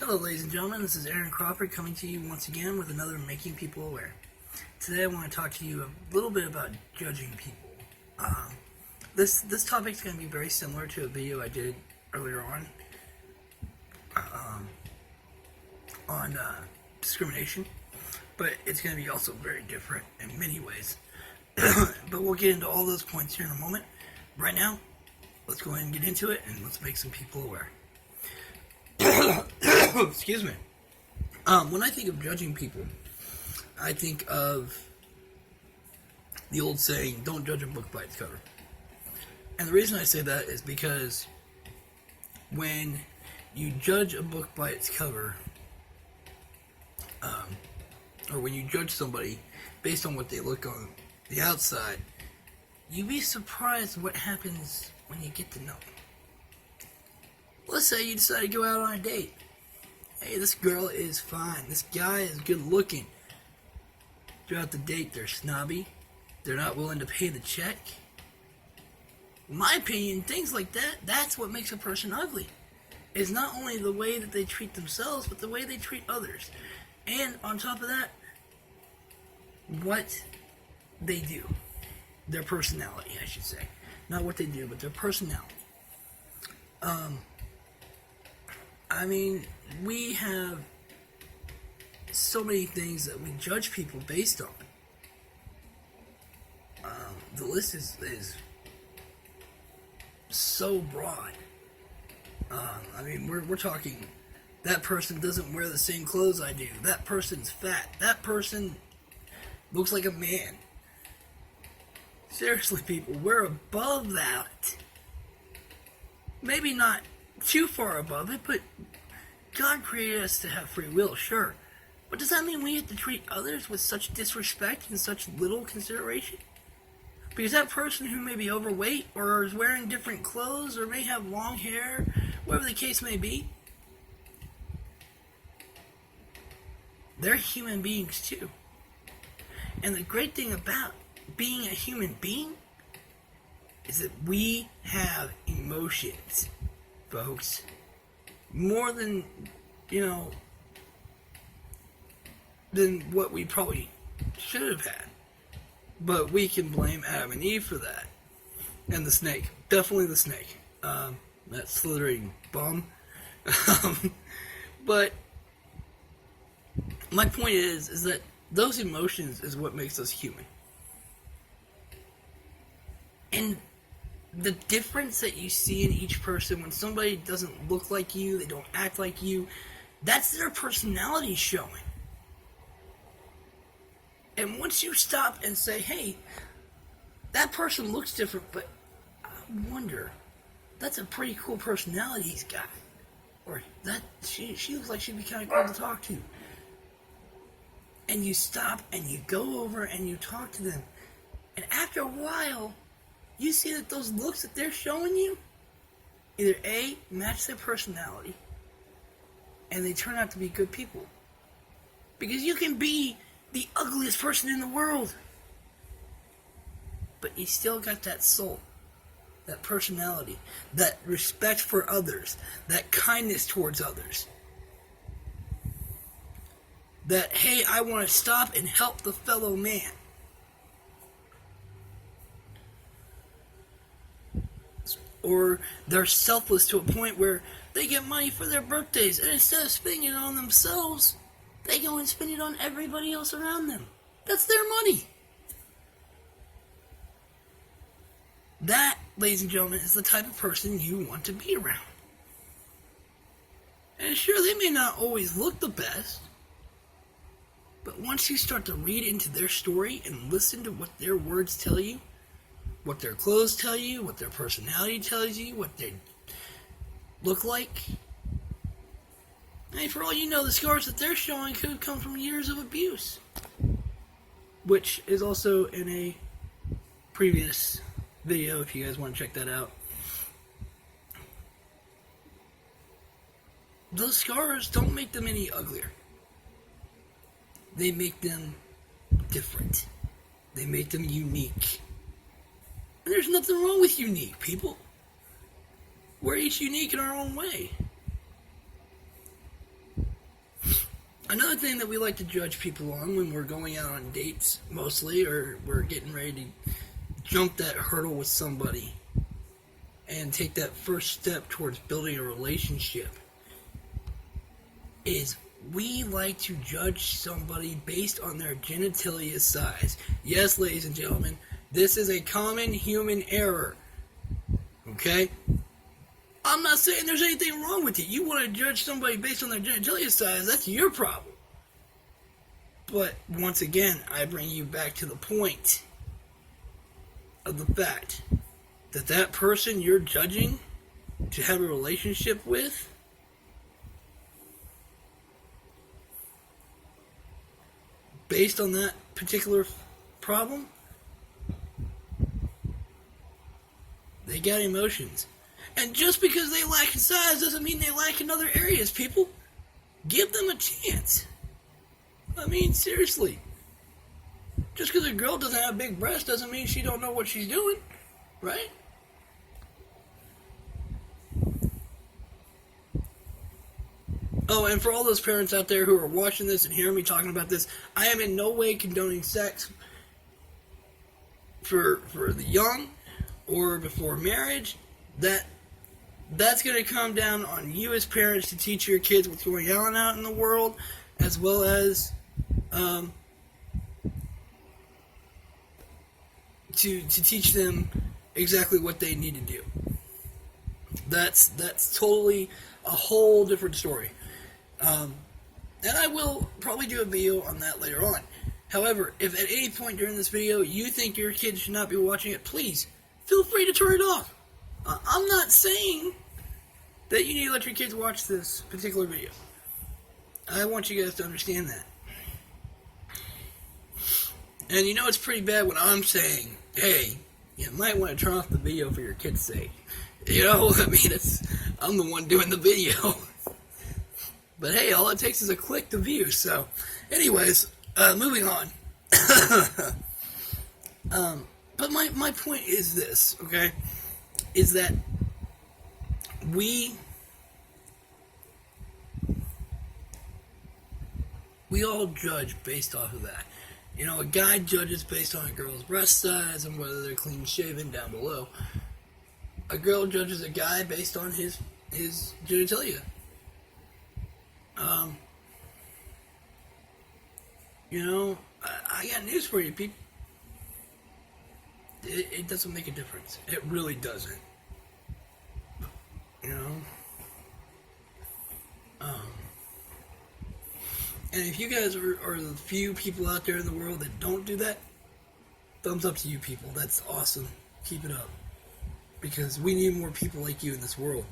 Hello, ladies and gentlemen. This is Aaron Crawford coming to you once again with another Making People Aware. Today, I want to talk to you a little bit about judging people. This topic is going to be very similar to a video I did earlier on discrimination, but it's going to be also very different in many ways. But we'll get into all those points here in a moment. Right now, let's go ahead and get into it, and let's make some people aware. Excuse me. When I think of judging people, I think of the old saying, don't judge a book by its cover. And the reason I say that is because when you judge a book by its cover, or when you judge somebody based on what they look on the outside, you'd be surprised what happens when you get to know them. Let's say you decide to go out on a date. Hey, this girl is fine. This guy is good looking. Throughout the date, they're snobby. They're not willing to pay the check. In my opinion, things like that, that's what makes a person ugly. It's not only the way that they treat themselves, but the way they treat others. And on top of that, what they do. Their personality, I should say. Not what they do, but their personality. I mean, we have so many things that we judge people based on. The list is so broad. I mean, we're talking, that person doesn't wear the same clothes I do. That person's fat. That person looks like a man. Seriously, people, we're above that. Maybe not too far above it, but God created us to have free will, sure. But does that mean we have to treat others with such disrespect and such little consideration? Because that person who may be overweight or is wearing different clothes or may have long hair, whatever the case may be, they're human beings too. And the great thing about being a human being is that we have emotions, folks. More than, than what we probably should have had. But we can blame Adam and Eve for that. And the snake. Definitely the snake. That slithering bum. But my point is that those emotions is what makes us human. And the difference that you see in each person when somebody doesn't look like you, they don't act like you, that's their personality showing. And once you stop and say, hey, that person looks different, but I wonder, that's a pretty cool personality he's got. Or that she looks like she'd be kind of cool to talk to. And you stop and you go over and you talk to them. And after a while, you see that those looks that they're showing you either A, match their personality, and they turn out to be good people. Because you can be the ugliest person in the world, but you still got that soul, that personality, that respect for others, that kindness towards others. That, hey, I want to stop and help the fellow man. Or they're selfless to a point where they get money for their birthdays, and instead of spending it on themselves, they go and spend it on everybody else around them. That's their money. That, ladies and gentlemen, is the type of person you want to be around. And sure, they may not always look the best, but once you start to read into their story and listen to what their words tell you, what their clothes tell you, what their personality tells you, what they look like. And for all you know, the scars that they're showing could come from years of abuse. Which is also in a previous video, if you guys want to check that out. Those scars don't make them any uglier. They make them different. They make them unique. And there's nothing wrong with unique, people. We're each unique in our own way. thing that we like to judge people on when we're going out on dates, mostly, or we're getting ready to jump that hurdle with somebody and take that first step towards building a relationship, is we like to judge somebody based on their genitalia size. Yes, ladies and gentlemen, this is a common human error. Okay? I'm not saying there's anything wrong with it. You want to judge somebody based on their genitalia size, that's your problem. But once again, I bring you back to the point of the fact that that person you're judging to have a relationship with based on that particular problem, they got emotions. And just because they lack in size doesn't mean they lack in other areas, people. Give them a chance. I mean, seriously. Just because a girl doesn't have big breasts doesn't mean she don't know what she's doing, right? Oh, and for all those parents out there who are watching this and hearing me talking about this, I am in no way condoning sex for the young or before marriage. That's going to come down on you as parents to teach your kids what's going on out in the world, as well as to teach them exactly what they need to do. That's totally a whole different story. And I will probably do a video on that later on. However, if at any point during this video you think your kids should not be watching it, please feel free to turn it off. I'm not saying that you need to let your kids watch this particular video. I want you guys to understand that. And you know it's pretty bad when I'm saying, hey, you might want to turn off the video for your kids' sake. You know, I mean, I'm the one doing the video. But hey, all it takes is a click to view. So, anyways, moving on. But my point is this, okay? Is that we all judge based off of that. You know, a guy judges based on a girl's breast size and whether they're clean shaven down below. A girl judges a guy based on his genitalia. You know, I got news for you, people. It doesn't make a difference. It really doesn't. You know? And if you guys are the few people out there in the world that don't do that, thumbs up to you people. That's awesome. Keep it up. Because we need more people like you in this world.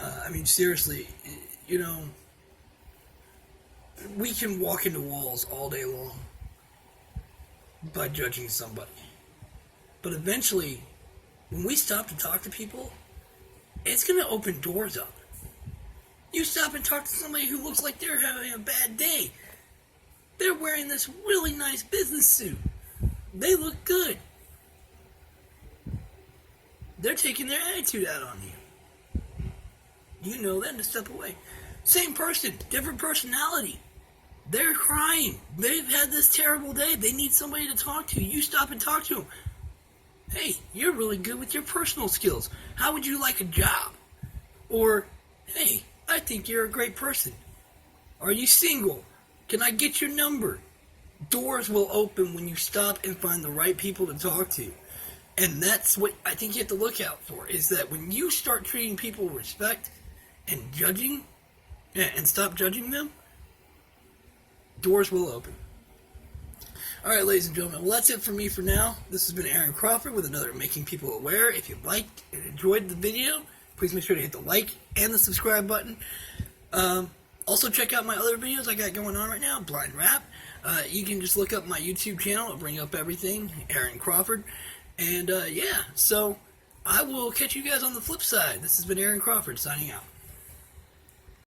I mean, seriously, you know, we can walk into walls all day long by judging somebody. But eventually, when we stop to talk to people, it's going to open doors up. You stop and talk to somebody who looks like they're having a bad day. They're wearing this really nice business suit. They look good. They're taking their attitude out on you. You know them to step away. Same person, different personality. They're crying. They've had this terrible day. They need somebody to talk to. You stop and talk to them. Hey, you're really good with your personal skills. How would you like a job? Or, hey, I think you're a great person. Are you single? Can I get your number? Doors will open when you stop and find the right people to talk to. And that's what I think you have to look out for, is that when you start treating people with respect and judging, and stop judging them, doors will open. Alright, ladies and gentlemen, well, that's it for me for now. This has been Aaron Crawford with another Making People Aware. If you liked and enjoyed the video, please make sure to hit the like and the subscribe button. Also, check out my other videos I got going on right now, Blind Rap. You can just look up my YouTube channel. It'll bring up everything, Aaron Crawford. And, yeah, so I will catch you guys on the flip side. This has been Aaron Crawford signing out.